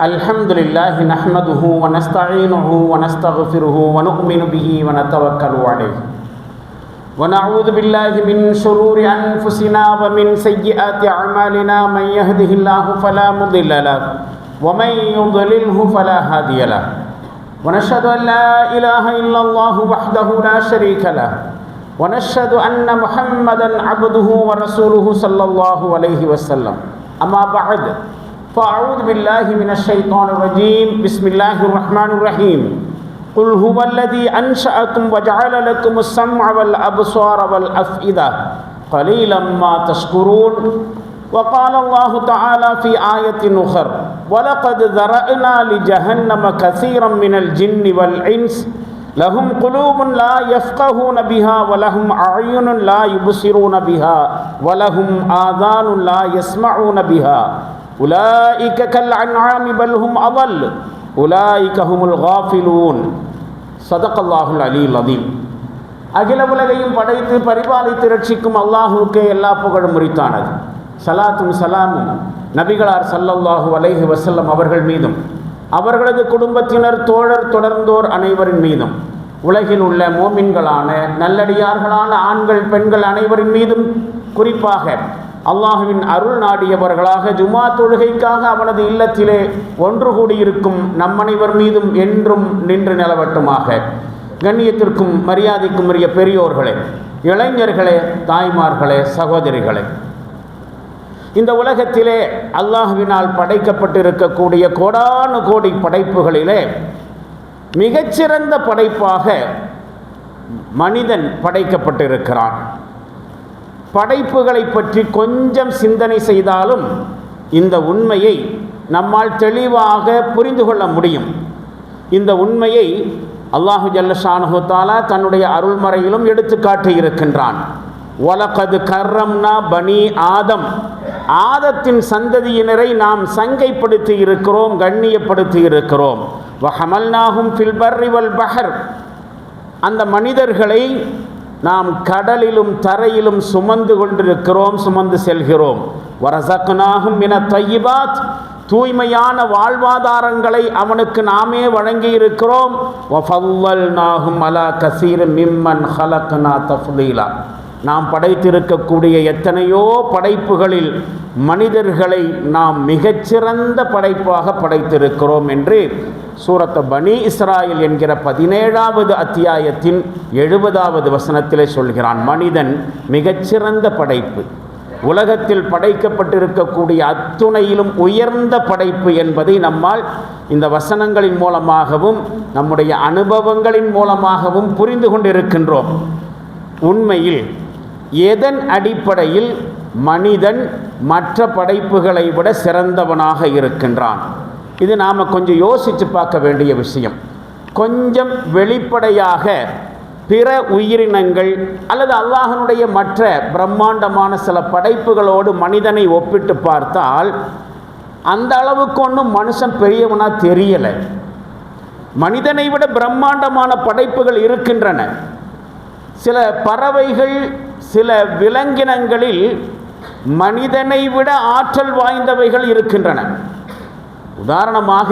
الحمد لله نحمده ونستعينه ونستغفره ونؤمن به ونتوكل عليه ونعوذ بالله من شرور أنفسنا ومن سيئات أعمالنا من يهده الله فلا مضل له ومن يضلله فلا هادي له ونشهد أن لا إله إلا الله وحده لا شريك له ونشهد أن محمدا عبده ورسوله صلى الله عليه وسلم أما بعد فأعوذ بالله من الشيطان الرجيم بسم الله الرحمن الرحيم قل هو الذي أنشأكم وجعل لكم السمع والأبصار والأفئدة قليلا ما تشكرون وقال الله تعالى في آية أخرى ولقد ذرأنا لجهنم كثيرا من الجن والإنس لهم قلوب لا يفقهون بها ولهم أعين لا يبصرون بها ولهم آذان لا يسمعون بها أولئك كالأنعام بل هم أضل أولئك هم الغافلون صدق الله العلي العظيم. அகில உலகையும் படைத்து பரிபாலித்து ரட்சிக்கும் அல்லாஹுவுக்கே எல்லா புகழும் உரித்தானது. சலாத்தும் சலாமும் நபிகளார் ஸல்லல்லாஹு அலைஹி வஸல்லம் அவர்கள் மீதும் அவர்களது குடும்பத்தினர் தோழர் தொடர்ந்தோர் அனைவரின் மீதும் உலகில் உள்ள மோமின்களான நல்லடியார்களான ஆண்கள் பெண்கள் அனைவரின் மீதும் குறிப்பாக அல்லாஹுவின் அருள் நாடியவர்களாக ஜுமா தொழுகைக்காக அவனது இல்லத்திலே ஒன்று கூடியிருக்கும் நம்மனைவர் மீதும் என்றும் நின்று நிலவட்டுமாக. கண்ணியத்திற்கும் மரியாதைக்கும் உரிய பெரியோர்களே, இளைஞர்களே, தாய்மார்களே, சகோதரிகளே, இந்த உலகத்திலே அல்லாஹுவினால் படைக்கப்பட்டிருக்கக்கூடிய கோடானு கோடி படைப்புகளிலே மிகச்சிறந்த படைப்பாக மனிதன் படைக்கப்பட்டிருக்கிறான். படைப்புகளை பற்றி கொஞ்சம் சிந்தனை செய்தாலும் இந்த உண்மையை நம்மால் தெளிவாக புரிந்து கொள்ள முடியும். இந்த உண்மையை அல்லாஹு ஜல்ல ஷானுஹு தஆலா தன்னுடைய அருள்மறையிலும் எடுத்து காட்டியிருக்கின்றான். வலகது கர்ரம்னா பனி ஆதம், ஆதத்தின் சந்ததியினரை நாம் சங்கைப்படுத்தி இருக்கிறோம், கண்ணியப்படுத்தி இருக்கிறோம். வஹமல்நாஹும் ஃபில் பர்ரி வல் பஹர், அந்த மனிதர்களை நாம் கடலிலும் தரையிலும் சுமந்து கொண்டிருக்கிறோம், சுமந்து செல்கிறோம். வரஸக்னாஹும் மினத் தய்யிபாத், தூய்மையான வாழ்வாதாரங்களை அவனுக்கு நாமே வழங்கி இருக்கிறோம். வஃபல்லல்நாஹும் அலா கஸீரின் மிம்மன் ஹலக்னா தஃலீலா, நாம் படைத்திருக்கக்கூடிய எத்தனையோ படைப்புகளில் மனிதர்களை நாம் மிகச்சிறந்த படைப்பாக படைத்திருக்கிறோம் என்று சூரத் பனி இஸ்ராயில் என்கிற 17வது அத்தியாயத்தின் 70வது வசனத்திலே சொல்கிறான். மனிதன் மிகச்சிறந்த படைப்பு, உலகத்தில் படைக்கப்பட்டிருக்கக்கூடிய அத்துணையிலும் உயர்ந்த படைப்பு என்பதை நம்மால் இந்த வசனங்களின் மூலமாகவும் நம்முடைய அனுபவங்களின் மூலமாகவும் புரிந்து கொண்டிருக்கின்றோம். உண்மையில் எதன் அடிப்படையில் மனிதன் மற்ற படைப்புகளை விட சிறந்தவனாக இருக்கின்றான்? இது நாம் கொஞ்சம் யோசித்து பார்க்க வேண்டிய விஷயம். கொஞ்சம் வெளிப்படையாக பிற உயிரினங்கள் அல்லது அல்லாஹ்வுடைய மற்ற பிரம்மாண்டமான சில படைப்புகளோடு மனிதனை ஒப்பிட்டு பார்த்தால் அந்த அளவுக்கு ஒன்றும் மனுஷன் பெரியவனாக தெரியலை. மனிதனை விட பிரம்மாண்டமான படைப்புகள் இருக்கின்றன. சில பறவைகள், சில விலங்கினங்களில் மனிதனை விட ஆற்றல் வாய்ந்தவைகள் இருக்கின்றன. உதாரணமாக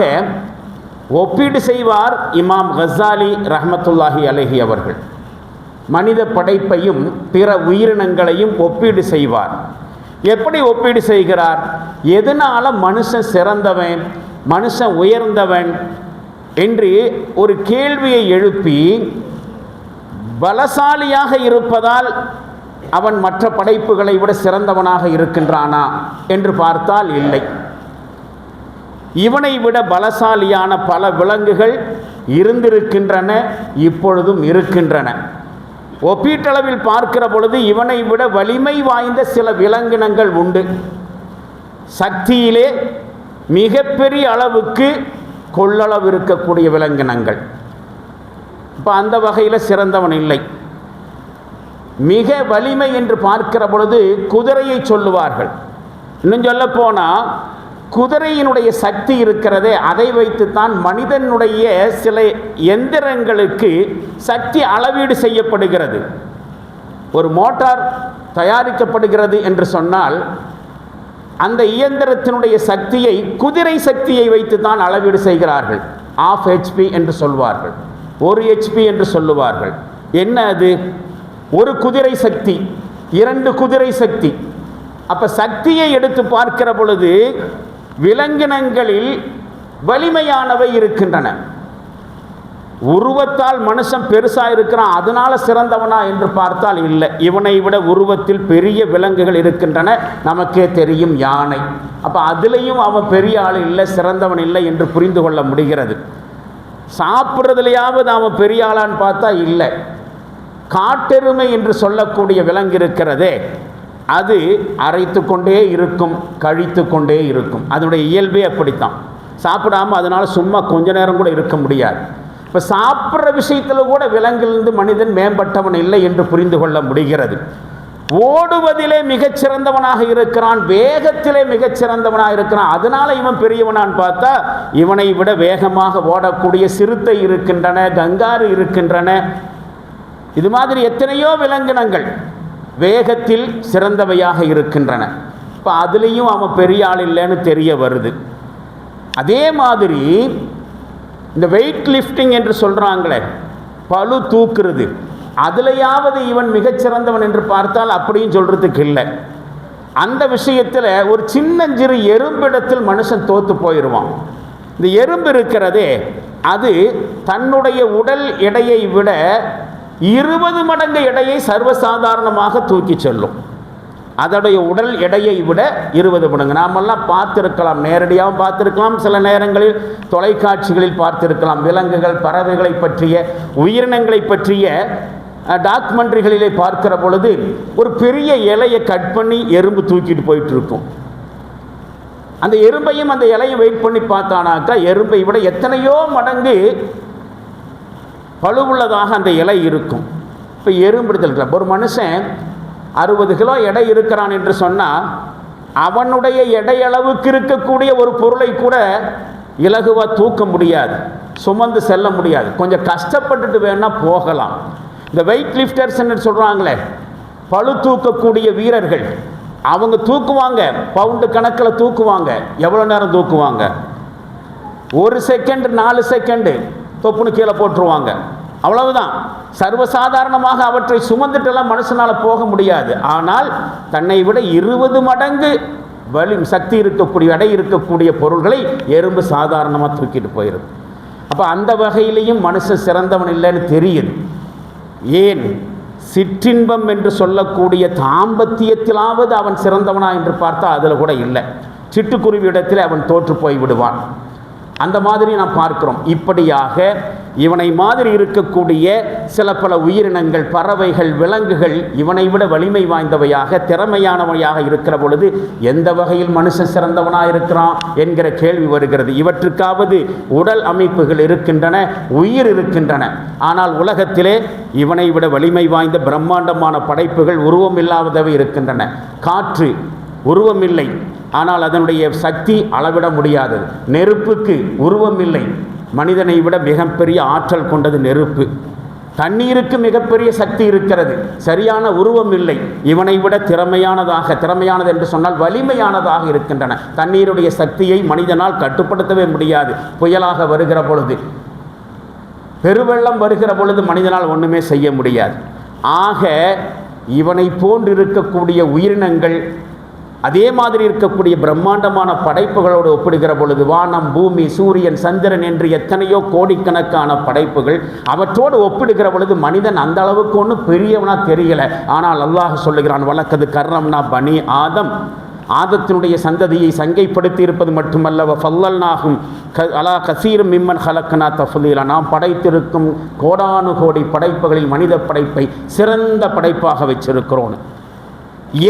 ஒப்பீடு செய்வார் இமாம் கஸாலி ரஹ்மத்துல்லாஹி அலைஹி அவர்கள். மனித படைப்பையும் பிற உயிரினங்களையும் ஒப்பீடு செய்வார். எப்படி ஒப்பீடு செய்கிறார்? எதனால் மனுஷன் சிறந்தவன், மனுஷன் உயர்ந்தவன் என்று ஒரு கேள்வியை எழுப்பி, பலசாலியாக இருப்பதால் அவன் மற்ற படைப்புகளை விட சிறந்தவனாக இருக்கின்றானா என்று பார்த்தால் இல்லை. இவனை விட பலசாலியான பல விலங்குகள் இருந்திருக்கின்றன, இப்பொழுதும் இருக்கின்றன. ஒப்பீட்டளவில் பார்க்கிற பொழுது இவனை விட வலிமை வாய்ந்த சில விலங்கினங்கள் உண்டு. சக்தியிலே மிகப்பெரிய அளவுக்கு கொள்ளளவு இருக்கக்கூடிய விலங்கினங்கள். இப்போ அந்த வகையில் சிறந்தவன் இல்லை. மிக வலிமை என்று பார்க்கிற பொழுது குதிரையை சொல்லுவார்கள். இன்னும் சொல்ல போனால் குதிரையினுடைய சக்தி இருக்கிறதே, அதை வைத்துத்தான் மனிதனுடைய சில எந்திரங்களுக்கு சக்தி அளவீடு செய்யப்படுகிறது. ஒரு மோட்டார் தயாரிக்கப்படுகிறது என்று சொன்னால் அந்த இயந்திரத்தினுடைய சக்தியை குதிரை சக்தியை வைத்து தான் அளவீடு செய்கிறார்கள். ½ HP என்று சொல்வார்கள், 1 HP என்று சொல்லுவார்கள். என்ன அது? ஒரு குதிரை சக்தி, 2 குதிரை சக்தி. அப்போ சக்தியை எடுத்து பார்க்கிற பொழுது விலங்கினங்களில் வலிமையானவை இருக்கின்றன. உருவத்தால் மனுஷன் பெருசாக இருக்கிறான், அதனால சிறந்தவனா என்று பார்த்தால் இல்லை. இவனை விட உருவத்தில் பெரிய விலங்குகள் இருக்கின்றன, நமக்கே தெரியும், யானை. அப்போ அதுலேயும் அவன் பெரிய ஆள் இல்லை, சிறந்தவன் இல்லை என்று புரிந்து கொள்ள முடிகிறது. சாப்பிட்றதுலையாவது அவன் பெரிய ஆளான்னு பார்த்தா இல்லை. காட்டெருமை என்று சொல்லக்கூடிய விலங்கு இருக்கிறதே, அது அரைத்து கொண்டே இருக்கும், கழித்து கொண்டே இருக்கும். அதனுடைய இயல்பே அப்படித்தான். சாப்பிடாமல் அதனால் சும்மா கொஞ்ச நேரம் கூட இருக்க முடியாது. இப்போ சாப்பிட்ற விஷயத்தில் கூட விலங்கிலிருந்து மனிதன் மேம்பட்டவன் இல்லை என்று புரிந்து கொள்ள முடிகிறது. ஓடுவதிலே மிகச்சிறந்தவனாக இருக்கிறான், வேகத்திலே மிகச்சிறந்தவனாக இருக்கிறான், அதனால இவன் பெரியவனான்னு பார்த்தா இவனை விட வேகமாக ஓடக்கூடிய சிறுத்தை இருக்கின்றன, கங்காரு இருக்கின்றன. இது மாதிரி எத்தனையோ விலங்கினங்கள் வேகத்தில் சிறந்தவையாக இருக்கின்றன. இப்போ அதுலேயும் அவன் பெரிய ஆள் இல்லைன்னு தெரிய வருது. அதே மாதிரி இந்த வெயிட் லிஃப்டிங் என்று சொல்கிறாங்களே, பளு தூக்குறது, அதுலையாவது இவன் மிகச்சிறந்தவன் என்று பார்த்தால் அப்படியும் சொல்கிறதுக்கு இல்லை. அந்த விஷயத்தில் ஒரு சின்னஞ்சிறு எறும்பிடத்தில் மனுஷன் தோற்று போயிடுவான். இந்த எறும்பு இருக்கிறதே, அது தன்னுடைய உடல் எடையை விட 20 மடங்கு எடையை சர்வசாதாரணமாக தூக்கி செல்லும். அதோடைய உடல் எடையை விட 20 மடங்கு. நாமெல்லாம் பார்த்துருக்கலாம், நேரடியாகவும் பார்த்துருக்கலாம், சில நேரங்களில் தொலைக்காட்சிகளில் பார்த்துருக்கலாம். விலங்குகள், பறவைகளை பற்றிய, உயிரினங்களை பற்றிய டாக்குமெண்ட்ரிகளிலே பார்க்கிற பொழுது ஒரு பெரிய இலையை கட் பண்ணி எறும்பு தூக்கிட்டு போயிட்டு இருக்கும். அந்த எறும்பையும் அந்த இலையும் வெயிட் பண்ணி பார்த்தானாக்கா எறும்பை விட எத்தனையோ மடங்கு பழுவுள்ளதாக அந்த இலை இருக்கும். இப்போ எறும்புடுதல், ஒரு மனுஷன் 60 கிலோ எடை இருக்கிறான் என்று சொன்னால் அவனுடைய எடையளவுக்கு இருக்கக்கூடிய ஒரு பொருளை கூட இலகுவாக தூக்க முடியாது, சுமந்து செல்ல முடியாது. கொஞ்சம் கஷ்டப்பட்டுட்டு வேணால் போகலாம். இந்த வெயிட் லிஃப்டர்ஸ் என்று சொல்கிறாங்களே, பளு தூக்கக்கூடிய வீரர்கள், அவங்க தூக்குவாங்க, பவுண்டு கணக்கில் தூக்குவாங்க. எவ்வளோ நேரம் தூக்குவாங்க? 1 செகண்ட், 4 செகண்டு தொப்புன்னு கீழே போட்டுருவாங்க, அவ்வளவுதான். சர்வசாதாரணமாக அவற்றை சுமந்துட்டெல்லாம் மனுஷனால் போக முடியாது. ஆனால் தன்னை விட 20 மடங்கு வலி சக்தி இருக்கக்கூடிய, எடை இருக்கக்கூடிய பொருள்களை எறும்பு சாதாரணமாக தூக்கிட்டு போயிடுது. அப்போ அந்த வகையிலையும் மனுஷன் சிறந்தவன் இல்லைன்னு தெரியுது. ஏன்? சிற்றின்பம் என்று சொல்லக்கூடிய தாம்பத்தியத்திலாவது அவன் சிறந்தவனா என்று பார்த்தா அதில் கூட இல்லை. சிட்டுக்குருவியிடத்தில் அவன் தோற்று போய் விடுவான். அந்த மாதிரி நாம் பார்க்கிறோம். இப்படியாக இவனை மாதிரி இருக்கக்கூடிய சில பல உயிரினங்கள், பறவைகள், விலங்குகள் இவனை விட வலிமை வாய்ந்தவையாக, திறமையானவையாக இருக்கிற பொழுது எந்த வகையில் மனுஷன் சிறந்தவனாக இருக்கிறான் என்கிற கேள்வி வருகிறது. இவற்றுக்காவது உடல் அமைப்புகள் இருக்கின்றன, உயிர் இருக்கின்றன. ஆனால் உலகத்திலே இவனை விட வலிமை வாய்ந்த பிரம்மாண்டமான படைப்புகள் உருவம் இல்லாதவை இருக்கின்றன. காற்று உருவம் இல்லை, ஆனால் அதனுடைய சக்தி அளவிட முடியாதது. நெருப்புக்கு உருவம் இல்லை, மனிதனை விட மிகப்பெரிய ஆற்றல் கொண்டது நெருப்பு. தண்ணீருக்கு மிகப்பெரிய சக்தி இருக்கிறது, சரியான உருவம் இல்லை. இவனை விட திறமையானது என்று சொன்னால் வலிமையானதாக இருக்கின்றன. தண்ணீருடைய சக்தியை மனிதனால் கட்டுப்படுத்தவே முடியாது. புயலாக வருகிற பொழுது, பெருவெள்ளம் வருகிற பொழுது மனிதனால் ஒன்றுமே செய்ய முடியாது. ஆக இவனை போன்று இருக்கக்கூடிய உயிரினங்கள், அதே மாதிரி இருக்கக்கூடிய பிரம்மாண்டமான படைப்புகளோடு ஒப்பிடுகிற பொழுது வானம், பூமி, சூரியன், சந்திரன் என்று எத்தனையோ கோடிக்கணக்கான படைப்புகள், அவற்றோடு ஒப்பிடுகிற பொழுது மனிதன் அந்த அளவுக்கு ஒன்றும் பெரியவனா தெரியல. ஆனால் அல்லாஹ் சொல்லுகிறான், வலக்கது கர்ரம்னா பனி ஆதம், ஆதத்தினுடைய சந்ததியை சங்கைப்படுத்தி இருப்பது மட்டுமல்ல, ஃபல்லல்நாஹும் அலா கசீரும் மிம்மன் ஹலக்னா தஃலீலா, நாம் படைத்திருக்கும் கோடானு கோடி படைப்புகளில் மனித படைப்பை சிறந்த படைப்பாக வச்சிருக்கிறோம்.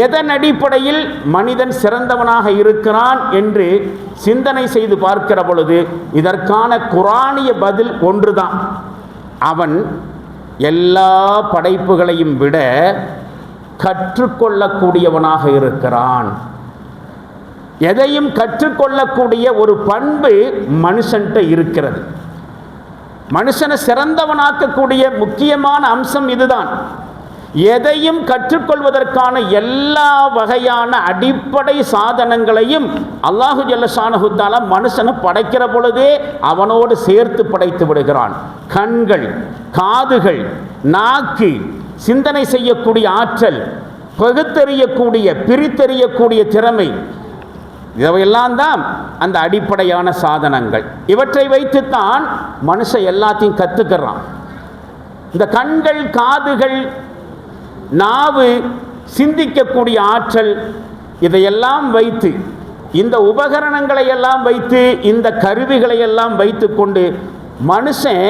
எதன் அடிப்படையில் மனிதன் சிறந்தவனாக இருக்கிறான் என்று சிந்தனை செய்து பார்க்கிற பொழுது இதற்கான குரானிய பதில் ஒன்றுதான். அவன் எல்லா படைப்புகளையும் விட கற்றுக்கொள்ளக்கூடியவனாக இருக்கிறான். எதையும் கற்றுக்கொள்ளக்கூடிய ஒரு பண்பு மனுஷன்கிட்ட இருக்கிறது. மனுஷனை சிறந்தவனாக்கக்கூடிய முக்கியமான அம்சம் இதுதான். எதையும் கற்றுக்கொள்வதற்கான எல்லா வகையான அடிப்படை சாதனங்களையும் அல்லாஹு ஜல்லஷானஹு தஆலா மனுஷனை படைக்கிற பொழுதே அவனோடு சேர்த்து படைத்து விடுகிறான். கண்கள், காதுகள், நாக்கு, சிந்தனை செய்யக்கூடிய ஆற்றல், பகுத்தறியக்கூடிய பிரித்தறியக்கூடிய திறமை, இவையெல்லாம் தான் அந்த அடிப்படையான சாதனங்கள். இவற்றை வைத்துத்தான் மனுஷன் எல்லாத்தையும் கற்றுக்கிறான். இந்த கண்கள், காதுகள், நாவு, சிந்திக்கக்கூடிய ஆற்றல், இதையெல்லாம் வைத்து, இந்த உபகரணங்களை எல்லாம் வைத்து, இந்த கருவிகளை எல்லாம் வைத்து கொண்டு மனுஷன்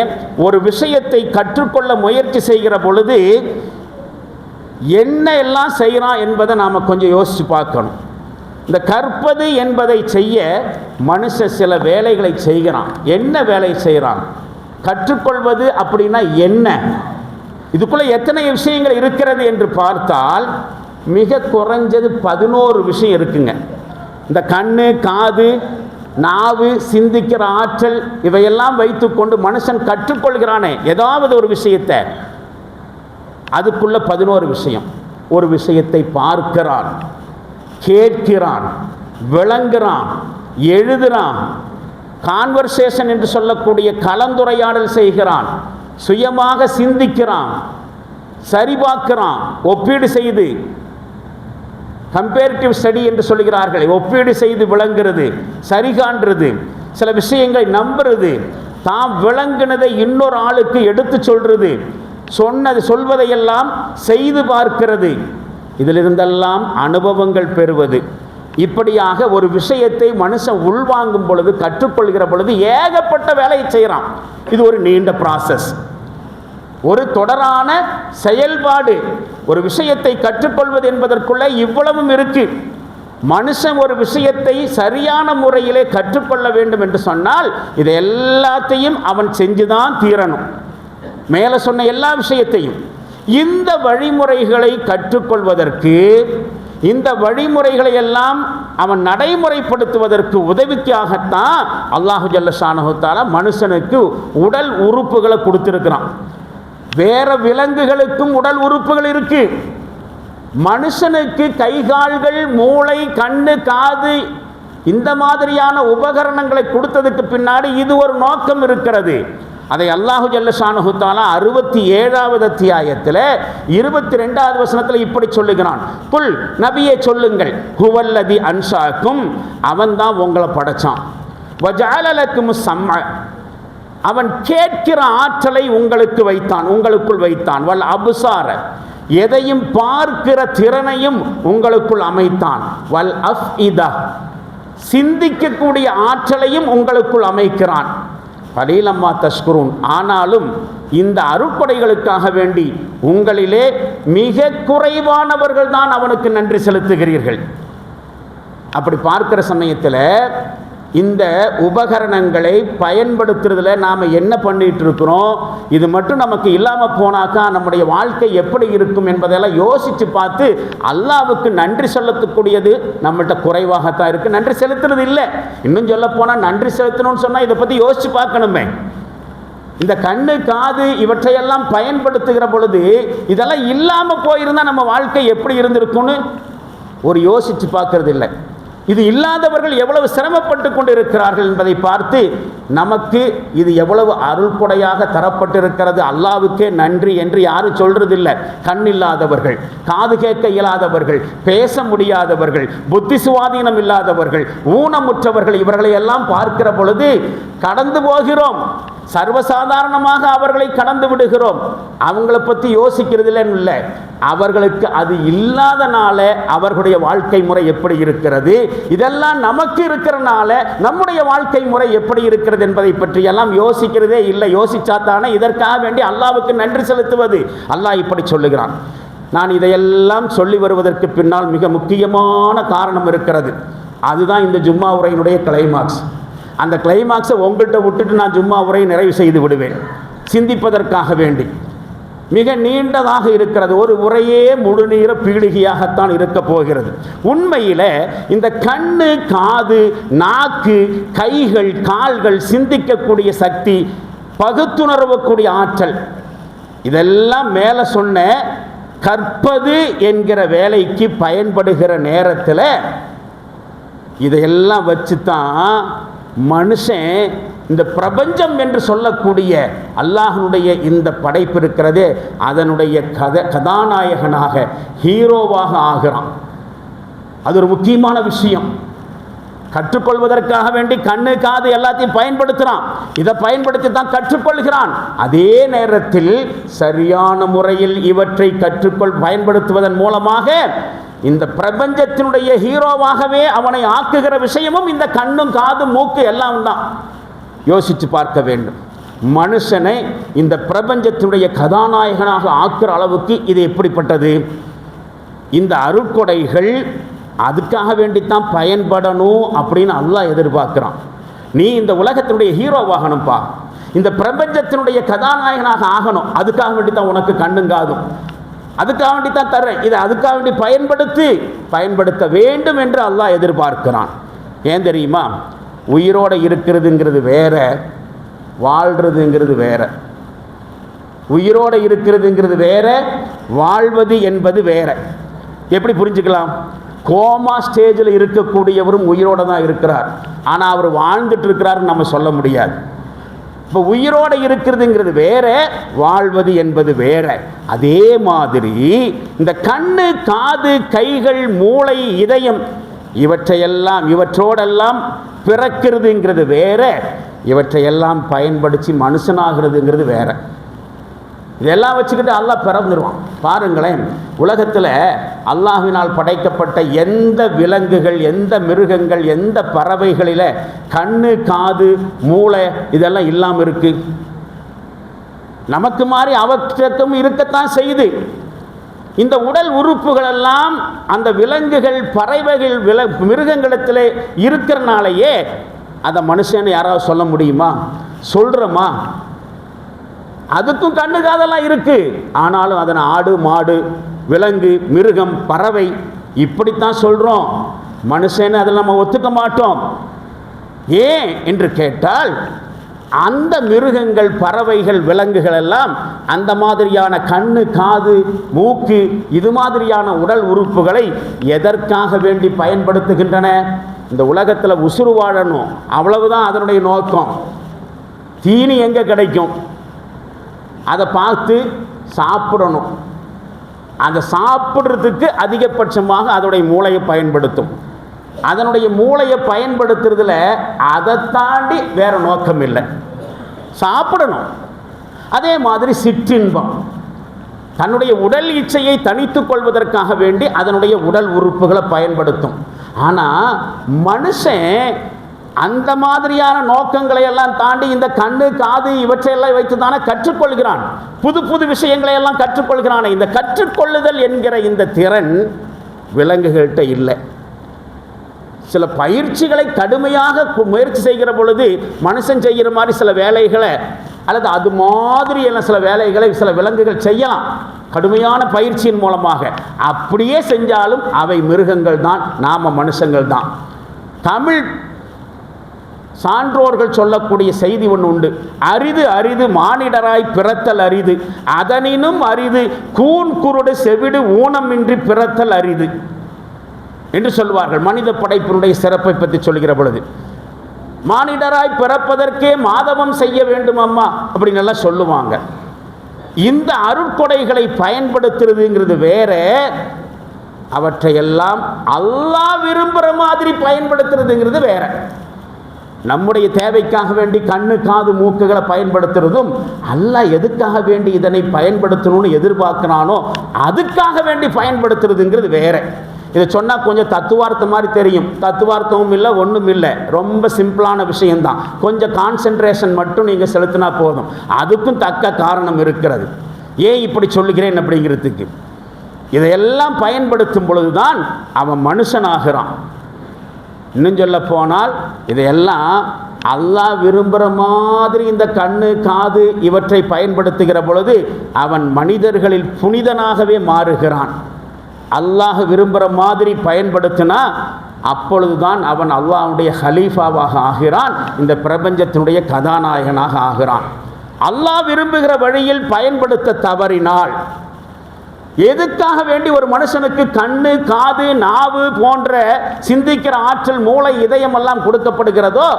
ஒரு விஷயத்தை கற்றுக்கொள்ள முயற்சி செய்கிற பொழுது என்ன எல்லாம் செய்கிறான் என்பதை நாம் கொஞ்சம் யோசித்து பார்க்கணும். இந்த கற்பது என்பதை செய்ய மனுஷன் சில வேலைகளை செய்கிறான். என்ன வேலை செய்கிறான்? கற்றுக்கொள்வது அப்படின்னா என்ன? இதுக்குள்ளே எத்தனை விஷயங்கள் இருக்கிறது என்று பார்த்தால் மிக குறைஞ்சது 11 விஷயம் இருக்குங்க. இந்த கண்ணு, காது, நாவு, சிந்திக்கிற ஆற்றல், இவையெல்லாம் வைத்துக்கொண்டு மனுஷன் கற்றுக்கொள்கிறானே ஏதாவது ஒரு விஷயத்தை, அதுக்குள்ள 11 விஷயம். ஒரு விஷயத்தை பார்க்கிறான், கேட்கிறான், விளங்குறான், எழுதுறான், கான்வர்சேஷன் என்று சொல்லக்கூடிய கலந்துரையாடல் செய்கிறான், சுயமாக சிந்திக்கிறான், சரிபார்க்கிறான், ஒப்பீடு செய்து, கம்பேரிட்டிவ் ஸ்டடி என்று சொல்கிறார்கள், ஒப்பீடு செய்து விளங்குறது, சரி காண்றது, சில விஷயங்களை நம்புறது, தாம் விளங்குனதை இன்னொரு ஆளுக்கு எடுத்து சொல்றது, சொல்வதையெல்லாம் செய்து பார்க்கிறது, இதிலிருந்தெல்லாம் அனுபவங்கள் பெறுவது. இப்படியாக ஒரு விஷயத்தை மனுஷன் உள்வாங்கும் பொழுது, கற்றுக்கொள்கிற பொழுது ஏகப்பட்ட வேலையை செய்கிறான். இது ஒரு நீண்ட ப்ராசஸ், ஒரு தொடரான செயல்பாடு. ஒரு விஷயத்தை கற்றுக்கொள்வது என்பதற்குள்ள இவ்வளவும் இருக்கு. மனுஷன் ஒரு விஷயத்தை சரியான முறையிலே கற்றுக்கொள்ள வேண்டும் என்று சொன்னால் இதை எல்லாத்தையும் அவன் செஞ்சுதான் தீரணும். மேலே சொன்ன எல்லா விஷயத்தையும், இந்த வழிமுறைகளை கற்றுக்கொள்வதற்கு, இந்த வழிமுறைகளை எல்லாம் அவன் நடைமுறைப்படுத்துவதற்கு உதவிக்காகத்தான் அல்லாஹு ஜல்லஷானஹு தஆலா மனுஷனுக்கு உடல் உறுப்புகளை கொடுத்திருக்கிறான். வேற விலங்குகளுக்கும் உடல் உறுப்புகள் இருக்கு. மனுஷனுக்கு கைகால்கள், மூளை, கண்ணு, காது, இந்த மாதிரியான உபகரணங்களை கொடுத்ததுக்கு பின்னாடி இது ஒரு நோக்கம் இருக்கிறது. அதை அல்லாஹு ஜல்லஷானஹு தஆலா 67வது அத்தியாயத்தில் 22வது வசனத்தில் இப்படி சொல்லுகிறான். குல், நபியே சொல்லுங்கள், ஹுவல்லதி அன்ஷாக்கும், அவன் தான் உங்களை படைச்சான். வஜஅல லக்குமுஸ் ஸம்அ, அவன் கேட்கிற ஆற்றலை உங்களுக்கு வைத்தான், உங்களுக்குள் வைத்தான். வல் அப்சார, எதையும் பார்க்கிற திறனையும் உங்களுக்குள் அமைத்தான். வல் அஃஇதா, சிந்திக்கக்கூடிய ஆற்றலையும் உங்களுக்குள் அமைக்கிறான். கலீலம்மா தஷ்குரூன், ஆனாலும் இந்த அருட்கொடைகளுக்காக வேண்டி உங்களிலே மிக குறைவானவர்கள் தான் அவனுக்கு நன்றி செலுத்துகிறீர்கள். அப்படி பார்க்கிற சமயத்தில் இந்த உபகரணங்களை பயன்படுத்துறதுல நாம் என்ன பண்ணிட்டு இருக்கிறோம், இது மட்டும் நமக்கு இல்லாமல் போனாக்கா நம்முடைய வாழ்க்கை எப்படி இருக்கும் என்பதெல்லாம் யோசித்து பார்த்து அல்லாஹ்வுக்கு நன்றி செலுத்தக்கூடியது நம்மள்கிட்ட குறைவாகத்தான் இருக்குது. நன்றி செலுத்துறது இல்லை. இன்னும் சொல்ல போனால் நன்றி செலுத்தணும்னு சொன்னால் இதை பற்றி யோசித்து பார்க்கணுமே. இந்த கண்ணு, காது இவற்றையெல்லாம் பயன்படுத்துகிற பொழுது இதெல்லாம் இல்லாமல் போயிருந்தால் நம்ம வாழ்க்கை எப்படி இருந்திருக்கும்னு ஒரு யோசித்து பார்க்கறது இல்லை. இது இல்லாதவர்கள் எவ்வளவு சிரமப்பட்டு கொண்டு இருக்கிறார்கள் என்பதை பார்த்து நமக்கு இது எவ்வளவு அருள்கொடையாக தரப்பட்டிருக்கிறது, அல்லாஹ்வுக்கே நன்றி என்று யாரும் சொல்றதில்லை. கண் இல்லாதவர்கள், காது கேட்க இயலாதவர்கள், பேச முடியாதவர்கள், புத்தி சுவாதீனம் இல்லாதவர்கள், ஊனமுற்றவர்கள், இவர்களை எல்லாம் பார்க்கிற பொழுது கடந்து போகிறோம். சர்வசாதாரணமாக அவர்களை கடந்து விடுகிறோம். அவங்களை பற்றி யோசிக்கிறது இல்லை. அவர்களுக்கு அது இல்லாதனால அவர்களுடைய வாழ்க்கை முறை எப்படி இருக்கிறது, இதெல்லாம் நமக்கு இருக்கிறனால நம்முடைய வாழ்க்கை முறை எப்படி இருக்கிறது என்பதை பற்றி எல்லாம் யோசிக்கிறதே இல்லை. யோசிச்சாத்தானே இதற்காக வேண்டி அல்லாஹ்வுக்கு நன்றி செலுத்துவது. அல்லாஹ் இப்படி சொல்லுகிறான். நான் இதையெல்லாம் சொல்லி வருவதற்கு பின்னால் மிக முக்கியமான காரணம் இருக்கிறது. அதுதான் இந்த ஜும்மா உரையினுடைய கிளைமாக்ஸ். அந்த கிளைமாக்ஸை உங்கள்கிட்ட விட்டுட்டு நான் ஜும்மா உரையை நிறைவு செய்து விடுவேன். சிந்திப்பதற்காக வேண்டி மிக நீண்டதாக இருக்கிறது. ஒரு உரையே முழுநீர பீடிகையாகத்தான் இருக்க போகிறது. உண்மையில் இந்த கண்ணு, காது, நாக்கு, கைகள், கால்கள், சிந்திக்கக்கூடிய சக்தி, பகுத்துணர்வக்கூடிய ஆற்றல், இதெல்லாம் மேலே சொன்ன கற்பது என்கிற வேலைக்கு பயன்படுகிற நேரத்தில் இதையெல்லாம் வச்சு தான் மனுஷன் இந்த பிரபஞ்சம் என்று சொல்லக்கூடிய அல்லாஹ்வுடைய இந்த படைப்பு இருக்கிறதே அதனுடைய கதாநாயகனாக ஹீரோவாக ஆகிறான். அது ஒரு முக்கியமான விஷயம். கற்றுக்கொள்வதற்காக வேண்டி கண்ணு காது எல்லாத்தையும் பயன்படுத்துகிறான். இதை பயன்படுத்தி தான் கற்றுக்கொள்கிறான். அதே நேரத்தில் சரியான முறையில் இவற்றை பயன்படுத்துவதன் மூலமாக இந்த பிரபஞ்சத்தினுடைய ஹீரோவாகவே அவனை ஆக்குகிற விஷயமும் இந்த கண்ணும் காது மூக்கு எல்லாம் தான். யோசித்து பார்க்க வேண்டும். மனுஷனை இந்த பிரபஞ்சத்தினுடைய கதாநாயகனாக ஆக்குற அளவுக்கு இது எப்படிப்பட்டது? இந்த அருட்கொடைகள் அதுக்காக வேண்டித்தான் பயன்படணும் அப்படின்னு அல்லாஹ் எதிர்பார்க்குறான். நீ இந்த உலகத்தினுடைய ஹீரோவாகணும்ப்பா, இந்த பிரபஞ்சத்தினுடைய கதாநாயகனாக ஆகணும். அதுக்காக வேண்டித்தான் உனக்கு கண்ணுங்காதும், அதுக்காக வேண்டித்தான் தர்றேன். இதை அதுக்காக வேண்டி பயன்படுத்த வேண்டும் என்று அல்லாஹ் எதிர்பார்க்கிறான். ஏன் தெரியுமா? உயிரோடு இருக்கிறதுங்கிறது வேற, வாழ்றதுங்கிறது வேற. உயிரோடு இருக்கிறதுங்கிறது வேற, வாழ்வது என்பது வேற. எப்படி புரிஞ்சுக்கலாம்? கோமா ஸ்டேஜில் இருக்கக்கூடியவரும் உயிரோடு தான் இருக்கிறார், ஆனால் அவர் வாழ்ந்துட்டு இருக்கிறாருன்னு நம்ம சொல்ல முடியாது. இப்போ உயிரோடு இருக்கிறதுங்கிறது வேற, வாழ்வது என்பது வேற. அதே மாதிரி இந்த கண்ணு காது கைகள் மூளை இதயம் இவற்றோடெல்லாம் பிறக்கிறதுங்கிறது வேற, இவற்றையெல்லாம் பயன்படுத்தி மனுஷனாகிறதுங்கிறது வேற. இதெல்லாம் வச்சுக்கிட்டு அல்லாஹ் பிறந்துருவான். பாருங்களேன், உலகத்தில் அல்லாஹ்வினால் படைக்கப்பட்ட எந்த விலங்குகள், எந்த மிருகங்கள், எந்த பறவைகளில் கண்ணு காது மூளை இதெல்லாம் இல்லாமல் இருக்கு? நமக்கு மாதிரி அவற்றுக்கும் இருக்கத்தான் செய்யுது. இந்த உடல் உறுப்புகளெல்லாம் அந்த விலங்குகள் பறவைகள் மிருகங்களிடத்தில் இருக்கிறனாலேயே அதை மனுஷன்னு யாராவது சொல்ல முடியுமா? சொல்கிறோமா? அதுக்கும் கண்ணு காதெல்லாம் இருக்கு, ஆனாலும் அதனை ஆடு மாடு விலங்கு மிருகம் பறவை இப்படித்தான் சொல்கிறோம். மனுஷன்னு அதில் நம்ம ஒத்துக்க மாட்டோம். ஏன் என்று கேட்டால் அந்த மிருகங்கள் பறவைகள் விலங்குகள் எல்லாம் அந்த மாதிரியான கண்ணு காது மூக்கு இது மாதிரியான உடல் உறுப்புகளை எதற்காக வேண்டி பயன்படுத்துகின்றன? இந்த உலகத்தில் உசுறு வாழணும், அவ்வளவுதான் அதனுடைய நோக்கம். தீனி எங்கே கிடைக்கும் அதை பார்த்து சாப்பிடணும். அந்த சாப்பிட்றதுக்கு அதிகபட்சமாக அதனுடைய மூளையை பயன்படுத்தும். அதனுடைய மூளையை பயன்படுத்துறதுல அதை தாண்டி வேற நோக்கம் இல்லை, சாப்பிடணும். அதே மாதிரி சிற்றின்பம், தன்னுடைய உடல் இச்சையை தணித்துக் கொள்வதற்காக வேண்டி அதனுடைய உடல் உறுப்புகளை பயன்படுத்தும். ஆனால் மனுஷன் அந்த மாதிரியான நோக்கங்களை எல்லாம் தாண்டி இந்த கண்ணு காது இவற்றையெல்லாம் வைத்து தானே கற்றுக்கொள்கிறான். புது புது விஷயங்களை எல்லாம் கற்றுக்கொள்கிறான். இந்த கற்றுக்கொள்ளுதல் என்கிற இந்த திறன் விலங்குகள்கிட்ட இல்லை. சில பயிற்சிகளை கடுமையாக முயற்சி செய்கிற பொழுது மனுஷன் செய்கிற மாதிரி சில வேலைகளை அல்லது அது மாதிரி எல்லாம் சில வேலைகளை சில விலங்குகள் செய்யலாம் கடுமையான பயிற்சியின் மூலமாக. அப்படியே செஞ்சாலும் அவை மிருகங்கள் தான், நாம மனுஷங்கள் தான். தமிழ் சான்றோர்கள் சொல்லக்கூடிய செய்தி ஒன்று உண்டு. அரிது அரிது மானிடராய் பிறத்தல் அரிது, அதனினும் அரிது கூன் குருடு செவிடு ஊனமின்றி பிறத்தல் அரிது என்று சொல்வார்கள். மனித படைப்பினுடைய சிறப்பை பற்றி சொல்கிற பொழுது மானிடராய் பிறப்பதற்கே மாதவம் செய்ய வேண்டும் அம்மா அப்படின்னு எல்லாம் சொல்லுவாங்க. இந்த அருட்கொடைகளை பயன்படுத்துறதுங்கிறது வேற, அவற்றையெல்லாம் அல்லாஹ் விரும்புகிற மாதிரி பயன்படுத்துறதுங்கிறது வேற. நம்முடைய தேவைக்காக வேண்டி கண்ணு காது மூக்குகளை பயன்படுத்துறதும் அல்லாஹ் எதுக்காக வேண்டி இதனை பயன்படுத்தணும்னு எதிர்பார்க்கிறானோ அதுக்காக வேண்டி பயன்படுத்துறதுங்கிறது வேற. இதை சொன்னால் கொஞ்சம் தத்துவார்த்தம் மாதிரி தெரியும். தத்துவார்த்தமும் இல்லை, ஒன்றும் இல்லை, ரொம்ப சிம்பிளான விஷயம்தான். கொஞ்சம் கான்சென்ட்ரேஷன் மட்டும் நீங்கள் செலுத்தினா போதும். அதுக்கும் தக்க காரணம் இருக்கிறது. ஏன் இப்படி சொல்லுகிறேன் அப்படிங்கிறதுக்கு, இதையெல்லாம் பயன்படுத்தும் பொழுதுதான் அவன் மனுஷனாகிறான். இன்னும் சொல்ல போனால் இதையெல்லாம் அல்லாஹ் விரும்புகிற மாதிரி இந்த கண்ணு காது இவற்றை பயன்படுத்துகிற பொழுது அவன் மனிதர்களில் புனிதனாகவே மாறுகிறான். அல்லாஹ் விரும்புகிற மாதிரி பயன்படுத்தினா அப்பொழுதுதான் அவன் அல்லாஹ்வுடைய ஹலீஃபாவாக ஆகிறான், இந்த பிரபஞ்சத்தினுடைய கதாநாயகனாக ஆகிறான். அல்லாஹ் விரும்புகிற வழியில் பயன்படுத்த தவறினால் எதுக்காக வேண்டி ஒரு மனுஷனுக்கு கண்ணு, காது, நாவு போன்ற சிந்திக்கிற ஆற்றல், மூளை, இதயம் எல்லாம் கொடுக்கப்படுகிறதோ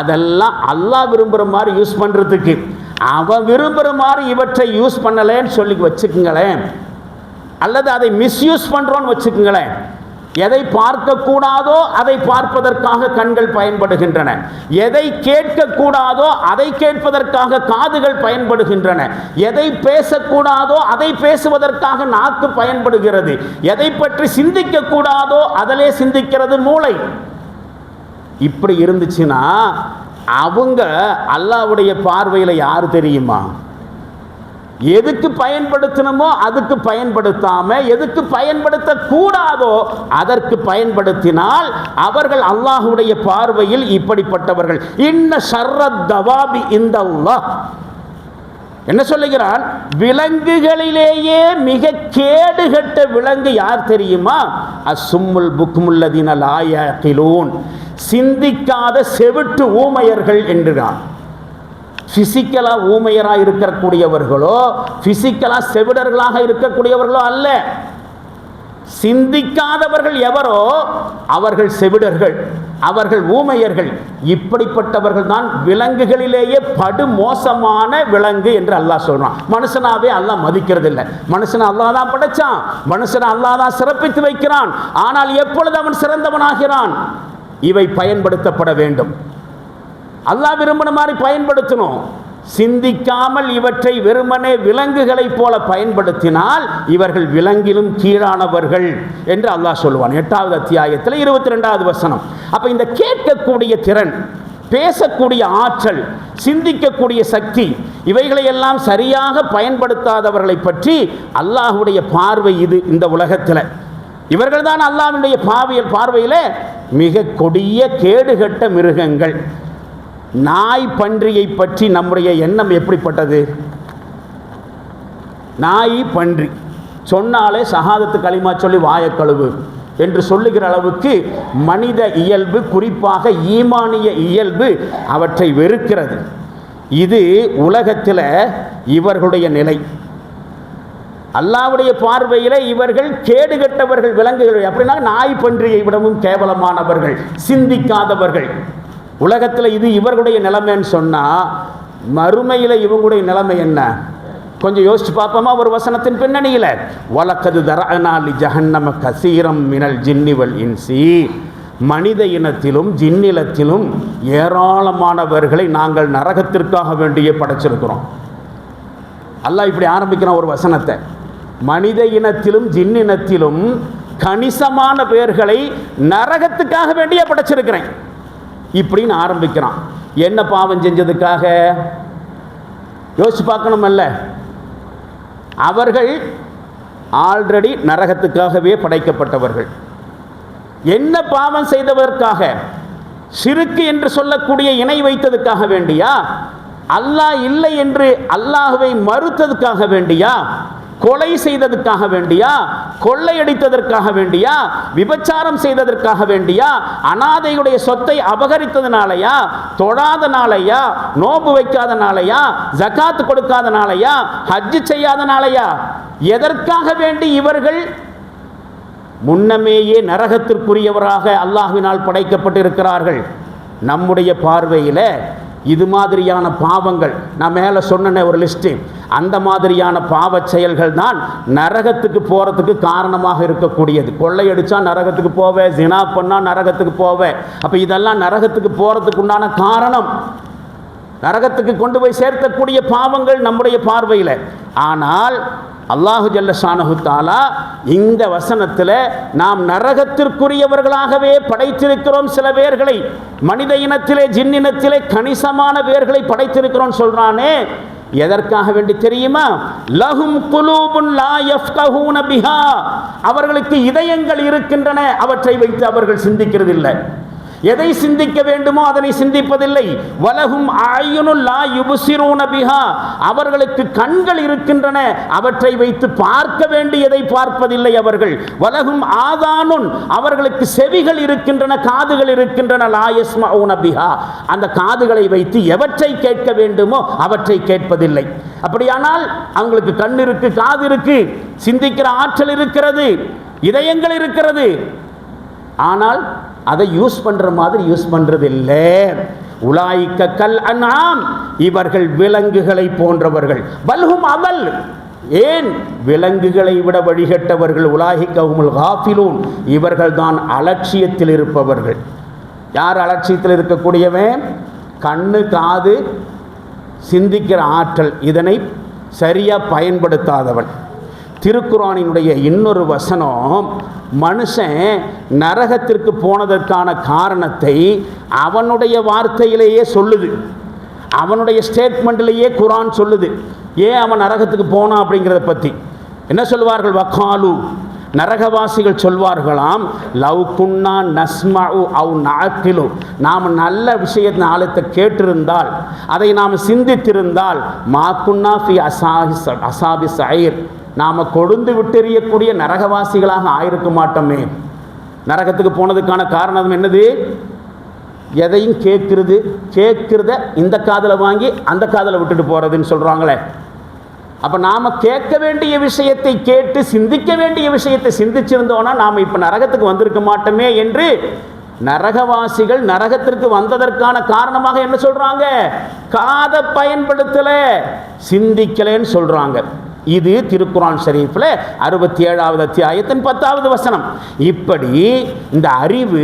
அதெல்லாம் அல்லாஹ் விரும்புகிற மாதிரி யூஸ் பண்ணுறதுக்கு. அவன் விரும்புகிற மாதிரி இவற்றை யூஸ் பண்ணலேன்னு சொல்லி வச்சுக்குங்களேன், அல்லது அதை மிஸ்யூஸ் பண்ணுறோன்னு வச்சுக்குங்களேன். எதை பார்க்கக்கூடாதோ அதை பார்ப்பதற்காக கண்கள் பயன்படுகின்றன, எதை கேட்கக்கூடாதோ அதை கேட்பதற்காக காதுகள் பயன்படுகின்றன, எதை பேசக்கூடாதோ அதை பேசுவதற்காக நாக்கு பயன்படுகிறது, எதை பற்றி சிந்திக்கக்கூடாதோ அதிலே சிந்திக்கிறது மூளை. இப்படி இருந்துச்சுன்னா அவங்க அல்லாஹ்வுடைய பார்வையில் யார் தெரியுமா? எதுக்கு பயன்படுத்தணுமோ அதுக்கு பயன்படுத்தாம, எதுக்கு பயன்படுத்த கூடாதோ அதற்கு பயன்படுத்தினால் அவர்கள் அல்லாஹ்வுடைய பார்வையில் இப்படிப்பட்டவர்கள். இன்ன ஷர்ரத் தவாபி இந்தல்லாஹ், என்ன சொல்லுகிறான்? விலங்குகளிலேயே மிக கேடுகட்ட விலங்கு யார் தெரியுமா? அஸ்ஸும்முல் புக்முல்லதீன லா யஅகிலூன், சிந்திக்காத செவிட்டு ஊமையர்கள் என்கிறான். பிசிக்கலாக ஊமையராக இருக்கக்கூடியவர்களோ, பிசிக்கலாக செவிடர்களாக இருக்கக்கூடியவர்களோ அல்ல. சிந்திக்காதவர்கள் எவரோ அவர்கள் செவிடர்கள், அவர்கள் ஊமையர்கள். இப்படிப்பட்டவர்கள் தான் விலங்குகளிலேயே படுமோசமான விலங்கு என்று அல்லாஹ் சொல்றான். மனுஷனாவே அல்லாஹ் மதிக்கிறது இல்லை. மனுஷனை அல்லாஹ் தான் படைச்சான், மனுஷனை அல்லாஹ் தான் சிறப்பித்து வைக்கிறான். ஆனால் எப்பொழுது அவன் சிறந்தவனாகிறான்? இவை பயன்படுத்தப்பட வேண்டும், அல்லாஹ் விரும்பின மாதிரி பயன்படுத்தணும். சிந்திக்காமல் இவற்றை வெறுமனே விலங்குகளைப் போல பயன்படுத்தினால் இவர்கள் விலங்கிலும் கீழானவர்கள் என்று அல்லாஹ் சொல்லுவான். 8வது அத்தியாயத்தில் 22வது வசனம். அப்ப இந்த கேட்கக்கூடிய திறன், பேசக்கூடிய ஆற்றல், சிந்திக்கக்கூடிய சக்தி, இவைகளை எல்லாம் சரியாக பயன்படுத்தாதவர்களை பற்றி அல்லாஹ்வுடைய பார்வை இது. இந்த உலகத்தில் இவர்கள் தான் அல்லாஹ்வுடைய பார்வையில் மிக கொடிய கேடுகட்ட மிருகங்கள். நாய், பன்றியை பற்றி நம்முடைய எண்ணம் எப்படிப்பட்டது? நாய், பன்றி சொன்னாலே ஷஹாதத்து கலிமா சொல்லி வாயை கழுவு என்று சொல்லுகிற அளவுக்கு மனித இயல்பு, குறிப்பாக ஈமானிய இயல்பு அவற்றை வெறுக்கிறது. இது உலகத்தில் இவர்களுடைய நிலை. அல்லாஹ்வுடைய பார்வையில் இவர்கள் கேடுகட்டவர்கள், விலங்குகள். அப்படின்னா நாய், பன்றியை விடவும் கேவலமானவர்கள், சிந்திக்காதவர்கள். உலகத்தில் இது இவர்களுடைய நிலைமைன்னு சொன்னால் மறுமையில் இவங்களுடைய நிலைமை என்ன? கொஞ்சம் யோசிச்சு பார்ப்போமா? ஒரு வசனத்தின் பின்னணியில் வலக்கது தரஅனா லி ஜஹன்னம கஸீரம் மினல் ஜின்னி வல் இன்சி, மனித இனத்திலும் ஜின்னிலத்திலும் ஏராளமானவர்களை நாங்கள் நரகத்திற்காக வேண்டியே படைச்சிருக்கிறோம். அல்லாஹ் இப்படி ஆரம்பிக்கிறான் ஒரு வசனத்தை. மனித இனத்திலும் ஜின்னினத்திலும் கணிசமான பேர்களை நரகத்துக்காக வேண்டியே படைச்சிருக்கிறேன் இப்படின்னு ஆரம்பிக்கிறான். என்ன பாவம் செஞ்சதுக்காக யோசிச்சு பார்க்கணுமல்ல? அவர்கள் ஆல்ரெடி நரகத்துக்காகவே படைக்கப்பட்டவர்கள். என்ன பாவம் செய்ததற்காக? ஷிர்க் என்று சொல்லக்கூடிய இணை வைத்ததுக்காக வேண்டியா? அல்லாஹ் இல்லை என்று அல்லாஹ்வை மறுத்ததுக்காக வேண்டியா? கொலை செய்ததற்காக வேண்டியா? கொள்ளையடித்ததற்காக வேண்டியா? விபச்சாரம் செய்ததற்காக வேண்டியா? அனாதையுடைய சொத்தை அபகரித்ததுனாலயா? தொழாதனாலயா? நோன்பு வைக்காதனாலயா? ஜகாத் கொடுக்காதனாலயா? ஹஜ் செய்யாதனாலயா? எதற்காக வேண்டி இவர்கள் முன்னமேயே நரகத்திற்குரியவராக அல்லாஹ்வினால் படைக்கப்பட்டிருக்கிறார்கள்? நம்முடைய பார்வையில் இது மாதிரியான பாவங்கள், நான் மேலே சொன்ன ஒரு லிஸ்ட்டு, அந்த மாதிரியான பாவ செயல்கள் தான் நரகத்துக்கு போகிறதுக்கு காரணமாக இருக்கக்கூடியது. கொள்ளையடிச்சா நரகத்துக்கு போவேன், ஜினா பண்ணால் நரகத்துக்கு போவேன். அப்போ இதெல்லாம் நரகத்துக்கு போகிறதுக்கு உண்டான காரணம், நரகத்துக்கு கொண்டு போய் சேர்க்கக்கூடிய பாவங்கள் நம்முடைய பார்வையில். ஆனால் அல்லாஹு ஜல்ல ஷானஹு தஆலா இந்த வசனத்தில் நாம் நரகத்திற்குரியவர்களாகவே படைத்திருக்கிறோம் சில பேர்களை, மனித இனத்திலே ஜின்னினத்திலே கணிசமான பேர்களை படைத்திருக்கிறோம் சொல்றானே. எதற்காக வேண்டி தெரியுமா? லஹும் குலூபுன் லா யஃப்கஹூன பிஹா, அவர்களுக்கு இதயங்கள் இருக்கின்றன, அவற்றை வைத்து அவர்கள் சிந்திக்கிறது இல்லை. எதை சிந்திக்க வேண்டுமோ அதனை சிந்திப்பதில்லை. வலஹும் அய்யுனுல் லா யுப்சிரூன பிஹா, அவர்களுக்கு கண்கள் இருக்கின்றன, அவற்றை வைத்து பார்க்க வேண்டியதை பார்ப்பதில்லை அவர்கள். வலஹும் ஆதானுன், அவர்களுக்கு செவிகள் இருக்கின்றன, காதுகள் இருக்கின்றன, லா யஸ்மஊன பிஹா, அந்த காதுகளை வைத்து எவற்றை கேட்க வேண்டுமோ அவற்றை கேட்பதில்லை. அப்படியானால் அவங்களுக்கு கண் இருக்கு, காது இருக்கு, சிந்திக்கிற ஆற்றல் இருக்கிறது, இதயங்கள் இருக்கிறது, ஆனால் அதை யூஸ் பண்ற மாதிரி யூஸ் பண்றது இல்லை. உலாயிக்க கல் அன்ஆம், இவர்கள் விலங்குகளை போன்றவர்கள். பல்ஹும் அதல், ஏன் விலங்குகளை விட வழிகட்டவர்கள். உலாயிக்கஹுமுல் காஃபிலூன், இவர்கள் தான் அலட்சியத்தில் இருப்பவர்கள். யார் அலட்சியத்தில் இருக்கக்கூடியவன்? கண்ணு, காது, சிந்திக்கிற ஆற்றல், இதனை சரியா பயன்படுத்தாதவன். திருக்குர்ஆனினுடைய இன்னொரு வசனம், மனுஷன் நரகத்திற்கு போனதற்கான காரணத்தை அவனுடைய வார்த்தையிலேயே சொல்லுது, அவனுடைய ஸ்டேட்மெண்ட்லேயே குர்ஆன் சொல்லுது. ஏன் அவன் நரகத்துக்கு போனான் அப்படிங்கிறத பற்றி என்ன சொல்வார்கள்? வகாலு, நரகவாசிகள் சொல்வார்களாம், லவ் குன்னா நஸ்மஉ அவ் நஅகிலு, நாம் நல்ல விஷயத்தை நாளத்தை கேட்டிருந்தால், அதை நாம் சிந்தித்திருந்தால், மா குன்னா ஃபி அசாபி ஸயீர், நாம் கொழுந்து விட்டெறியக்கூடிய நரகவாசிகளாக ஆயிருக்க மாட்டோமே. நரகத்துக்கு போனதுக்கான காரணம் என்னது? எதையும் கேட்கிறத இந்த காதில் வாங்கி அந்த காதில் விட்டுட்டு போகிறதுன்னு சொல்கிறாங்களே. அப்போ நாம் கேட்க வேண்டிய விஷயத்தை கேட்டு சிந்திக்க வேண்டிய விஷயத்தை சிந்திச்சிருந்தோன்னா நாம் இப்போ நரகத்துக்கு வந்திருக்க மாட்டோமே என்று நரகவாசிகள் நரகத்திற்கு வந்ததற்கான காரணமாக என்ன சொல்கிறாங்க? காதை பயன்படுத்தலை, சிந்திக்கலைன்னு சொல்கிறாங்க. இது திருக்குர்ஆன் ஷரீஃபில் 67வது அத்தியாயத்தின் 10வது வசனம். இப்படி இந்த அறிவு,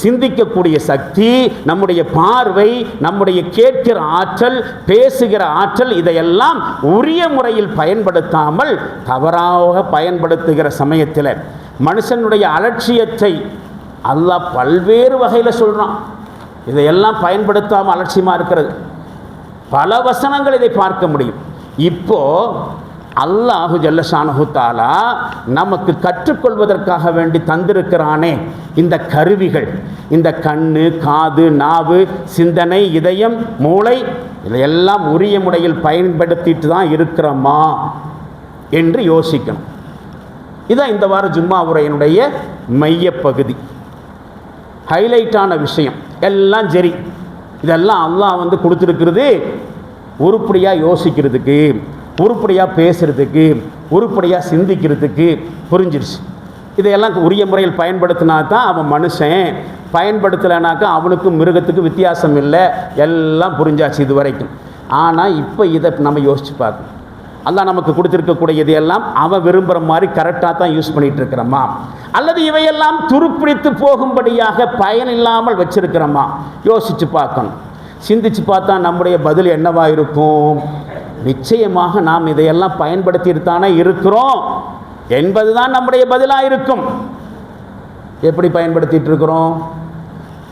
சிந்திக்கக்கூடிய சக்தி, நம்முடைய பார்வை, நம்முடைய கேட்கிற ஆற்றல், பேசுகிற ஆற்றல், இதையெல்லாம் உரிய முறையில் பயன்படுத்தாமல் தவறாக பயன்படுத்துகிற சமயத்தில் மனுஷனுடைய அலட்சியத்தை அல்லாஹ் பல்வேறு வகையில் சொல்கிறான். இதையெல்லாம் பயன்படுத்தாமல் அலட்சியமாக இருக்கிறது பல வசனங்கள் இதை பார்க்க முடியும். இப்போ அல்லாஹு ஜல்லஷானஹு தஆலா நமக்கு கற்றுக்கொள்வதற்காக வேண்டி தந்திருக்கிறானே இந்த கருவிகள், இந்த கண்ணு, காது, நாவு, சிந்தனை, இதயம், மூளை, இதையெல்லாம் உரிய முறையில் பயன்படுத்திட்டு தான் இருக்கிறோமா என்று யோசிக்கணும். இதான் இந்த வார ஜும்மா உரையினுடைய மையப்பகுதி, ஹைலைட்டான விஷயம். எல்லாம் சரி, இதெல்லாம் அல்லாஹ் கொடுத்துருக்கிறது உருப்படியாக யோசிக்கிறதுக்கு, உருப்படியாக பேசுகிறதுக்கு, உருப்படியாக சிந்திக்கிறதுக்கு. புரிஞ்சிருச்சு. இதையெல்லாம் உரிய முறையில் பயன்படுத்தினா தான் அவன் மனுஷன், பயன்படுத்தலைனாக்கா அவனுக்கும் மிருகத்துக்கு வித்தியாசம் இல்லை. எல்லாம் புரிஞ்சாச்சு இது வரைக்கும். ஆனால் இப்போ இதை நம்ம யோசித்து பார்க்கணும். அல்லாஹ் நமக்கு கொடுத்துருக்கக்கூடிய இதையெல்லாம் அவன் விரும்புகிற மாதிரி கரெக்டாக தான் யூஸ் பண்ணிகிட்டு இருக்கிறோமா, அல்லது இவையெல்லாம் துருப்பிடித்து போகும்படியாக பயன் இல்லாமல் வச்சிருக்கிறோமா? யோசித்து பார்க்கணும். சிந்திச்சு பார்த்தா நம்முடைய பதில் என்னவாக இருக்கும்? நிச்சயமாக நாம் இதையெல்லாம் பயன்படுத்திட்டு தானே இருக்கிறோம் என்பது தான் நம்முடைய பதிலாக இருக்கும். எப்படி பயன்படுத்திட்டு இருக்கிறோம்?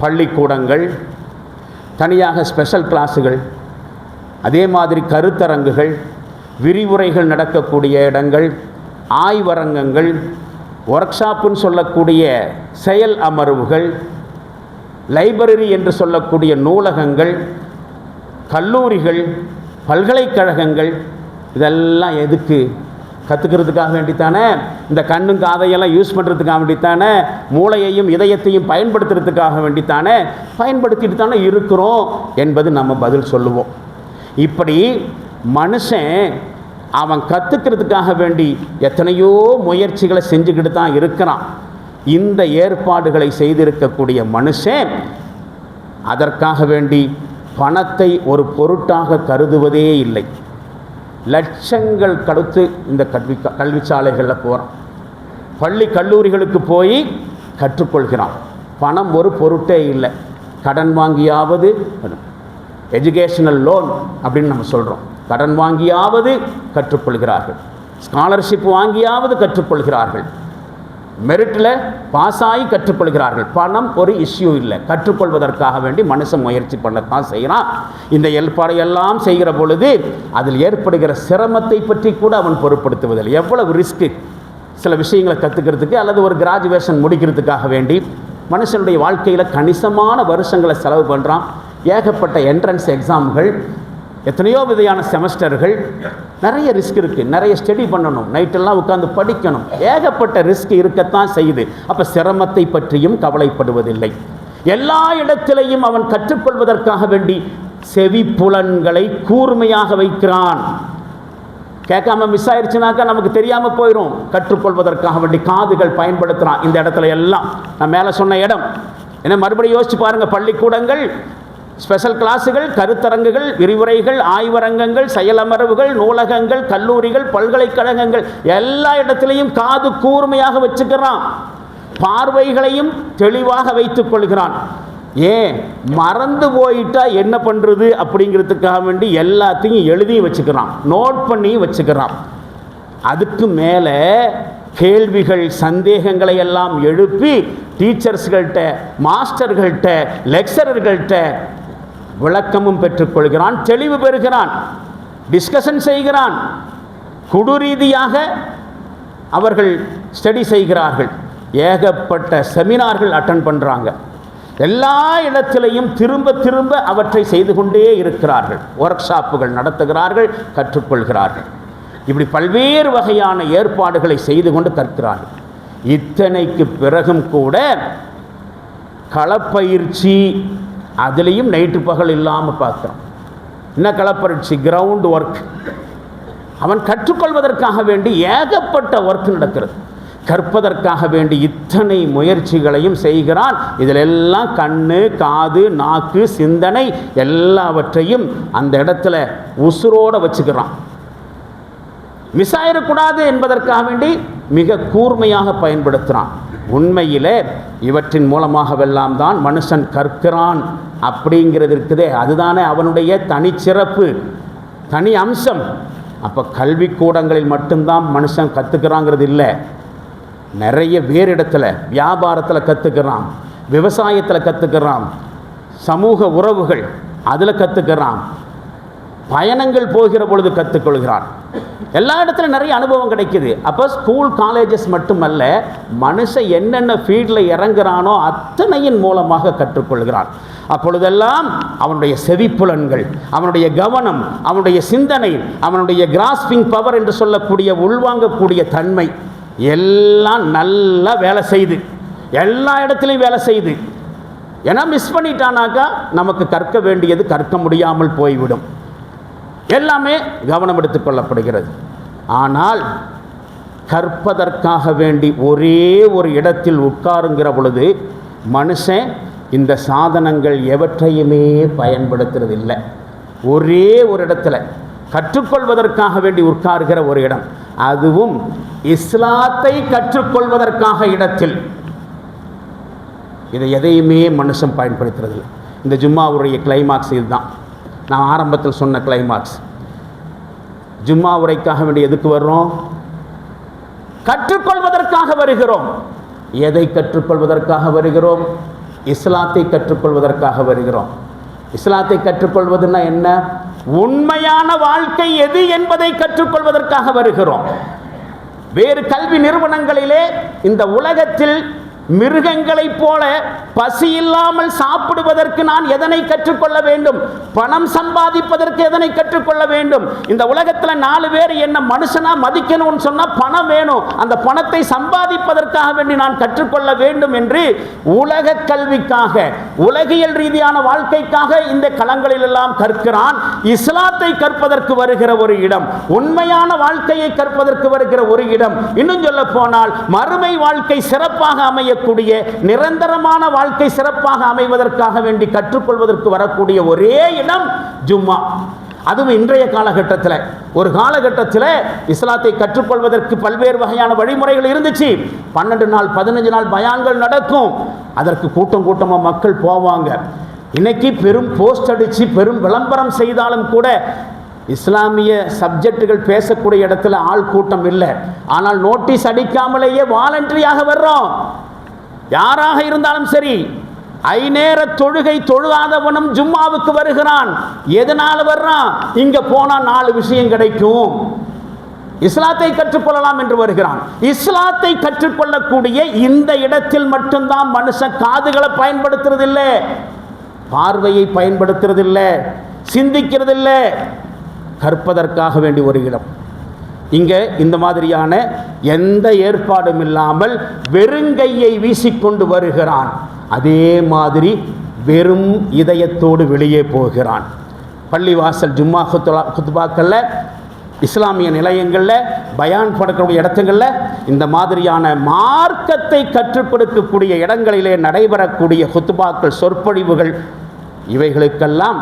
பள்ளிக்கூடங்கள், தனியாக ஸ்பெஷல் கிளாஸுகள், அதே மாதிரி கருத்தரங்குகள், விரிவுரைகள் நடக்கக்கூடிய இடங்கள், ஆய்வரங்கங்கள், ஒர்க் ஷாப்புன்னு சொல்லக்கூடிய செயல் அமர்வுகள், லைப்ரரி என்று சொல்லக்கூடிய நூலகங்கள், கல்லூரிகள், பல்கலைக்கழகங்கள், இதெல்லாம் எதுக்கு? கற்றுக்கிறதுக்காக வேண்டித்தானே. இந்த கண்ணும் காதையெல்லாம் யூஸ் பண்ணுறதுக்காக வேண்டித்தானே, மூளையையும் இதயத்தையும் பயன்படுத்துறதுக்காக வேண்டித்தானே, பயன்படுத்திட்டு தானே இருக்கிறோம் என்பது நம்ம பதில் சொல்லுவோம். இப்படி மனுஷன் அவன் கற்றுக்கிறதுக்காக வேண்டி எத்தனையோ முயற்சிகளை செஞ்சுக்கிட்டு தான் இருக்கிறான். இந்த ஏற்பாடுகளை செய்திருக்கக்கூடிய மனுஷன் அதற்காக வேண்டி பணத்தை ஒரு பொருட்டாக கருதுவதே இல்லை. லட்சங்கள் கொடுத்து இந்த கல்விச்சாலைகளில் போகிறான், பள்ளி கல்லூரிகளுக்கு போய் கற்றுக்கொள்கிறான். பணம் ஒரு பொருட்டே இல்லை. கடன் வாங்கியாவது, எஜுகேஷனல் லோன் அப்படின்னு நம்ம சொல்கிறோம், கடன் வாங்கியாவது கற்றுக்கொள்கிறார்கள், ஸ்காலர்ஷிப் வாங்கியாவது கற்றுக்கொள்கிறார்கள், மெரிட்டில் பாஸ் ஆகி கற்றுக்கொள்கிறார்கள். பணம் ஒரு இஷ்யூ இல்லை. கற்றுக்கொள்வதற்காக வேண்டி மனுஷன் முயற்சி பண்ணத்தான் செய்கிறான். இந்த ஏற்பாடையெல்லாம் செய்கிற பொழுது அதில் ஏற்படுகிற சிரமத்தை பற்றி கூட அவன் பொருட்படுத்துவதில்லை. எவ்வளவு ரிஸ்க்கு சில விஷயங்களை கற்றுக்கிறதுக்கு, அல்லது ஒரு கிராஜுவேஷன் முடிக்கிறதுக்காக வேண்டி மனுஷனுடைய வாழ்க்கையில் கணிசமான வருஷங்களை செலவு பண்ணுறான். ஏகப்பட்ட என்ட்ரன்ஸ் எக்ஸாம்கள், எத்தனையோ விதையான செமஸ்டர்கள், நிறைய ரிஸ்க் இருக்குது. நிறைய ஸ்டடி பண்ணணும், நைட்டெல்லாம் உட்காந்து படிக்கணும், ஏகப்பட்ட ரிஸ்க் இருக்கத்தான் செய்யுது. அப்போ சிரமத்தை பற்றியும் கவலைப்படுவதில்லை. எல்லா இடத்திலையும் அவன் கற்றுக்கொள்வதற்காக வேண்டி செவி புலன்களை கூர்மையாக வைக்கிறான். கேட்காம மிஸ் ஆயிடுச்சுனாக்கா நமக்கு தெரியாமல் போயிடும். கற்றுக்கொள்வதற்காக வேண்டி காதுகள் பயன்படுத்துகிறான். இந்த இடத்துல எல்லாம் நான் மேலே சொன்ன இடம் என்ன, மறுபடியும் யோசிச்சு பாருங்கள். பள்ளிக்கூடங்கள், ஸ்பெஷல் கிளாஸுகள், கருத்தரங்குகள், விரிவுரைகள், ஆய்வரங்கங்கள், செயலமர்வுகள், நூலகங்கள், கல்லூரிகள், பல்கலைக்கழகங்கள், எல்லா இடத்திலையும் காது கூர்மையாக வச்சுக்கிறான். பார்வைகளையும் தெளிவாக வைத்துக் கொள்கிறான். ஏன் மறந்து போயிட்டா என்ன பண்ணுறது அப்படிங்கிறதுக்காக வேண்டி எல்லாத்தையும் எழுதி வச்சுக்கிறான், நோட் பண்ணி வச்சுக்கிறான். அதுக்கு மேலே கேள்விகள், சந்தேகங்களை எல்லாம் எழுப்பி டீச்சர்ஸ்கள்கிட்ட, மாஸ்டர்கள்ட்ட, லெக்சரர்கள்ட்ட விளக்கமும் பெற்றுக்கொள்கிறான், தெளிவு பெறுகிறான், டிஸ்கஷன் செய்கிறான். குழு ரீதியாக அவர்கள் ஸ்டடி செய்கிறார்கள். ஏகப்பட்ட செமினார்கள் அட்டன் பண்ணுறாங்க. எல்லா இடத்திலையும் திரும்ப திரும்ப அவற்றை செய்து கொண்டே இருக்கிறார்கள். ஒர்க் ஷாப்புகள் நடத்துகிறார்கள், கற்றுக்கொள்கிறார்கள். இப்படி பல்வேறு வகையான ஏற்பாடுகளை செய்து கொண்டு கற்கிறார்கள். இத்தனைக்கு பிறகும் கூட களப்பயிற்சி, அதுலேயும் நைட்டு பகல் இல்லாமல் பார்க்குறான். என்ன களப்பயிற்சி? Ground work. அவன் கற்றுக்கொள்வதற்காக வேண்டி ஏகப்பட்ட ஒர்க் நடக்கிறது. கற்பதற்காக வேண்டி இத்தனை முயற்சிகளையும் செய்கிறான். இதிலெல்லாம் கண்ணு, காது, நாக்கு, சிந்தனை எல்லாவற்றையும் அந்த இடத்துல உசுரோடு வச்சுக்கிறான். மிஸ் ஆயிடக்கூடாது என்பதற்காக வேண்டி மிக கூர்மையாக பயன்படுத்துகிறான். உண்மையிலே இவற்றின் மூலமாகவெல்லாம் தான் மனுஷன் கற்கிறான் அப்படிங்கிறது இருக்குதே, அதுதானே அவனுடைய தனிச்சிறப்பு, தனி அம்சம். அப்போ கல்விக்கூடங்களில் மட்டும்தான் மனுஷன் கற்றுக்கிறாங்கிறது இல்லை. நிறைய வேறு இடத்துல, வியாபாரத்தில் கற்றுக்கிறான், விவசாயத்தில் கற்றுக்கிறான், சமூக உறவுகள் அதில் கற்றுக்கிறான், பயணங்கள் போகிற பொழுது கற்றுக்கொள்கிறான். எல்லா இடத்துலையும் நிறைய அனுபவம் கிடைக்குது. அப்போ ஸ்கூல், காலேஜஸ் மட்டுமல்ல, மனுஷன் என்னென்ன ஃபீல்டில் இறங்குறானோ அத்தனையின் மூலமாக கற்றுக்கொள்கிறான். அப்பொழுதெல்லாம் அவனுடைய செவிப்புலன்கள், அவனுடைய கவனம், அவனுடைய சிந்தனை, அவனுடைய கிராஸ்பிங் பவர் என்று சொல்லக்கூடிய உள்வாங்கக்கூடிய தன்மை எல்லாம் நல்லா வேலை செய்து, எல்லா இடத்துலையும் வேலை செய்து. ஏன்னா மிஸ் பண்ணிட்டானாக்கா நமக்கு கற்க வேண்டியது கற்க முடியாமல் போய்விடும். எல்லாமே கவனம் எடுத்துக்கொள்ளப்படுகிறது. ஆனால் கற்பதற்காக வேண்டி ஒரே ஒரு இடத்தில் உட்காருங்கிற பொழுது மனுஷன் இந்த சாதனங்கள் எவற்றையுமே பயன்படுத்துறது இல்லை. ஒரே ஒரு இடத்துல கற்றுக்கொள்வதற்காக வேண்டி உட்காருகிற ஒரு இடம், அதுவும் இஸ்லாத்தை கற்றுக்கொள்வதற்காக இடத்தில். இதை எதையுமே மனுஷன் பயன்படுத்துறது. இந்த ஜும்மாவுடைய கிளைமாக்ஸ் இதுதான். நான் ஆரம்பத்தில் சொன்ன கிளைமாக்ஸ். ஜும்மா உரைக்காக வேண்டி எதுக்கு வர்றோம்? கற்றுக்கொள்வதற்காக வருகிறோம். எதை கற்றுக்கொள்வதற்காக வருகிறோம்? இஸ்லாத்தை கற்றுக்கொள்வதற்காக வருகிறோம். இஸ்லாத்தை கற்றுக்கொள்வதுன்னா என்ன? உண்மையான வாழ்க்கை எது என்பதை கற்றுக்கொள்வதற்காக வருகிறோம். வேறு கல்வி நிறுவனங்களிலே இந்த உலகத்தில் மிருகங்களைப் போல பசி இல்லாமல் சாப்பிடுவதற்கு நான் எதனை கற்றுக்கொள்ள வேண்டும்? பணம் சம்பாதிப்பதற்கு எதனை கற்றுக்கொள்ள வேண்டும்? இந்த உலகத்தில் 4 பேர் என்ன மனுஷனா மதிக்கணும்னு சொன்னால் பணம் வேணும். அந்த பணத்தை சம்பாதிப்பதற்காக வேண்டி நான் கற்றுக்கொள்ள வேண்டும் என்று உலக கல்விக்காக, உலகியல் ரீதியான வாழ்க்கைக்காக இந்த களங்களில் எல்லாம் கற்கிறான். இஸ்லாத்தை கற்பதற்கு வருகிற ஒரு இடம், உண்மையான வாழ்க்கையை கற்பதற்கு வருகிற ஒரு இடம். இன்னும் சொல்ல போனால் மறுமை வாழ்க்கை சிறப்பாக அமைய கூடிய, நிரந்தரமான வாழ்க்கை சிறப்பாக அமைவதற்காக வேண்டி கற்றுக்கொள்வதற்கு வரக்கூடிய ஒரே இடம் ஜும்மா. அதுவும் இன்றைய காலகட்டத்தில், ஒரு காலகட்டத்தில் இஸ்லாத்தை கற்றுக்கொள்வதற்கு பல்வேறு வகையான வழிமுறைகள் இருந்துச்சு. 12 நாள் 15 நாள் பயான்கள் நடக்கும். அதற்கு கூட்டம் கூட்டமாக மக்கள் போவாங்க. இன்னைக்கு பெரும் போஸ்ட் அடித்து பெரும் விளம்பரம் செய்தாலும் கூட இஸ்லாமிய சப்ஜெக்டுகள் பேசக்கூடிய இடத்துல ஆள் கூட்டம் இல்லை. ஆனால் நோட்டீஸ் அடிக்காமலேயே வாலண்டரியாக வர்றோம். யாராக இருந்தாலும் சரி, ஐநேர தொழுகை தொழுகாதவனும் ஜும்மாவுக்கு வருகிறான். எதனால் வர்றான்? இங்க போனா 4 விஷயம் கிடைக்கும். இஸ்லாத்தை கற்றுக்கொள்ளலாம் என்று வருகிறான். இஸ்லாத்தை கற்றுக்கொள்ளக்கூடிய இந்த இடத்தில் மட்டும்தான் மனுஷன் காதுகளை பயன்படுத்துறதில்லை, பார்வையை பயன்படுத்துறதில்லை, சிந்திக்கிறதில்லை, கற்பதற்காக வேண்டி ஒரு இடம். இங்கே இந்த மாதிரியான எந்த ஏற்பாடும் இல்லாமல் வெறுங்கையை வீசிக்கொண்டு வருகிறான். அதே மாதிரி வெறும் இதயத்தோடு வெளியே போகிறான். பள்ளிவாசல் ஜும்மா குத்துபாக்களில், இஸ்லாமிய நிலையங்களில், பயான் படக்கூடிய இடத்துங்களில், இந்த மாதிரியான மார்க்கத்தை கற்றுக் கொடுக்கக்கூடிய இடங்களிலே நடைபெறக்கூடிய குத்துபாக்கள், சொற்பொழிவுகள், இவைகளுக்கெல்லாம்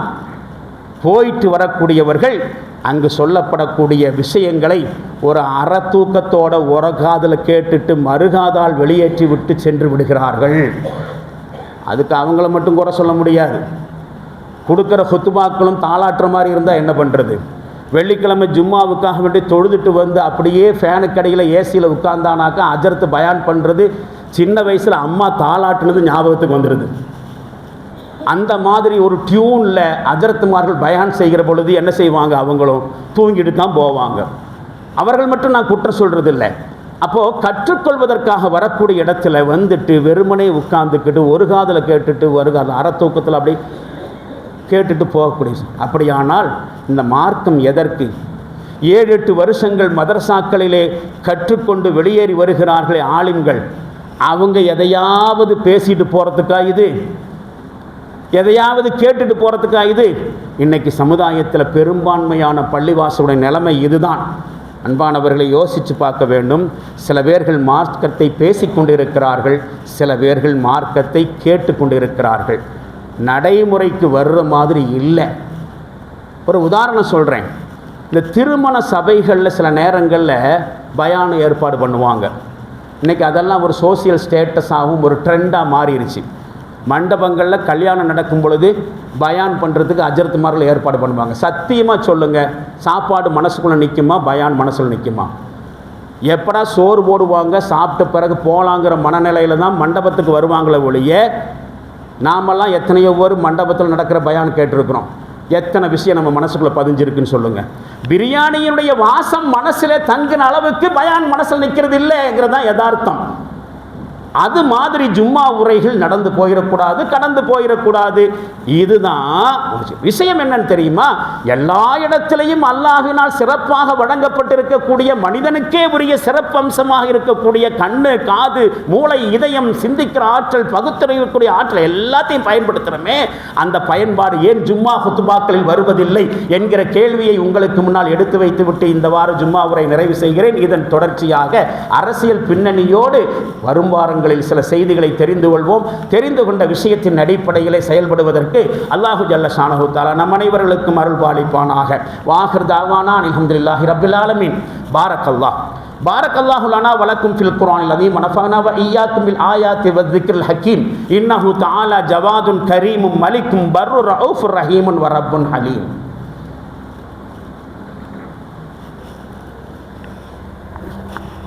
போயிட்டு வரக்கூடியவர்கள் அங்கு சொல்லப்படக்கூடிய விஷயங்களை ஒரு அறத்தூக்கத்தோட ஒரு காதில் கேட்டுட்டு மறுகாதால் வெளியேற்றி விட்டு சென்று விடுகிறார்கள். அதுக்கு அவங்கள மட்டும் குறை சொல்ல முடியாது. கொடுக்குற குத்துபாக்களும் தாளாட்டுற மாதிரி இருந்தால் என்ன பண்ணுறது? வெள்ளிக்கிழமை ஜும்மாவுக்காக வேண்டி தொழுதுட்டு வந்து அப்படியே ஃபேனுக்கு அடியில் ஏசியில் உட்கார்ந்தானாக்கா அஜரத்து பயான் பண்ணுறது சின்ன வயசில் அம்மா தாளாட்டுனது ஞாபகத்துக்கு வந்துடுது. அந்த மாதிரி ஒரு டியூனில் அஜரத்துமார்கள் பயான் செய்கிற பொழுது என்ன செய்வாங்க? அவங்களும் தூங்கிட்டு தான் போவாங்க. அவர்கள் மட்டும் நான் குற்றம் சொல்கிறது இல்லை. அப்போது கற்றுக்கொள்வதற்காக வரக்கூடிய இடத்துல வந்துட்டு வெறுமனே உட்கார்ந்துக்கிட்டு ஒரு காதில் கேட்டுட்டு ஒரு காதில் அறத்தூக்கத்தில் அப்படி கேட்டுட்டு போகக்கூடிய, அப்படியானால் இந்த மார்க்கம் எதற்கு? 7-8 வருஷங்கள் மதரசாக்களிலே கற்றுக்கொண்டு வெளியேறி வருகிறார்களே ஆலிம்கள், அவங்க எதையாவது பேசிட்டு போகிறதுக்கா இது? எதையாவது கேட்டுட்டு போகிறதுக்கா இது? இன்றைக்கி சமுதாயத்தில் பெரும்பான்மையான பள்ளிவாசலுடைய நிலைமை இதுதான். அன்பானவர்களை யோசித்து பார்க்க வேண்டும். சில பேர்கள் மார்க்கத்தை பேசிக்கொண்டிருக்கிறார்கள், சில பேர்கள் மார்க்கத்தை கேட்டுக்கொண்டிருக்கிறார்கள். நடைமுறைக்கு வர்ற மாதிரி இல்லை. ஒரு உதாரணம் சொல்கிறேன். இந்த திருமண சபைகளில் சில நேரங்களில் பயான் ஏற்பாடு பண்ணுவாங்க. இன்றைக்கி அதெல்லாம் ஒரு சோசியல் ஸ்டேட்டஸாகவும் ஒரு ட்ரெண்டாக மாறிடுச்சு. மண்டபங்களில் கல்யாணம் நடக்கும் பொழுது பயான் பண்ணுறதுக்கு அஜரத்துமார்கள் ஏற்பாடு பண்ணுவாங்க. சத்தியமாக சொல்லுங்கள், சாப்பாடு மனசுக்குள்ளே நிற்குமா? பயான் மனசில் நிற்குமா? எப்படா சோறு போடுவாங்க, சாப்பிட்ட பிறகு போகலாங்கிற மனநிலையில் தான் மண்டபத்துக்கு வருவாங்களே ஒழிய, நாமெல்லாம் எத்தனையோ ஒரு மண்டபத்தில் நடக்கிற பயான் கேட்டிருக்கிறோம். எத்தனை விஷயம் நம்ம மனசுக்குள்ளே பதிஞ்சிருக்குன்னு சொல்லுங்கள். பிரியாணியினுடைய வாசம் மனசில் தங்கின அளவுக்கு பயான் மனசில் நிற்கிறது இல்லைங்கிறது தான் யதார்த்தம். அது மாதிரி ஜும்மா உரைகள் நடந்து போயிடக்கூடாது, கடந்து போயிடக்கூடாது. இதுதான் விஷயம். என்னன்னு தெரியுமா? எல்லா இடத்திலையும் அல்லாஹ்வினால் சிறப்பாக வழங்கப்பட்டிருக்கக்கூடிய மனிதனுக்கே உரிய சிறப்பு அம்சமாக இருக்கக்கூடிய கண்ணு, காது, மூளை, இதயம், சிந்திக்கிற ஆற்றல், பகுத்தறியக்கூடிய ஆற்றல் எல்லாத்தையும் பயன்படுத்துகிறோமே, அந்த பயன்பாடு ஏன் ஜும்மா குத்துபாக்களில் வருவதில்லை என்கிற கேள்வியை உங்களுக்கு முன்னால் எடுத்து வைத்துவிட்டு இந்த வார ஜும்மா உரை நிறைவு செய்கிறேன். இதன் தொடர்ச்சியாக அரசியல் பின்னணியோடு வரும் வாரங்கள் சில செய்திகளை தெரிந்து கொள்வோம். தெரிந்து கொண்ட விஷயத்தின் அடிப்படையிலே செயல்படுவதற்கு அல்லாஹு ஜல்ல ஷானஹு தஆலா நம் அனைவர்களுக்கும் அருள் பாலிப்பானாக. வாஹிர் தாவானா அல்ஹம்துலில்லாஹி ரப்பில் ஆலமீன். பாரக்கல்லாஹு லனா வலக்கும் ஃபில் குர்ஆனில் அஸீம் வனஃபஅனா வ இய்யாக்கும் பில் ஆயாத்தி வذிக்ரில் ஹக்கீம். இன்னஹு தஆலா ஜவாதுன் கரீமும் மலிக்கும் பர்ரு ரഊஃபுர் ரஹீமுன் வ ரப்புன் ஹலீம்.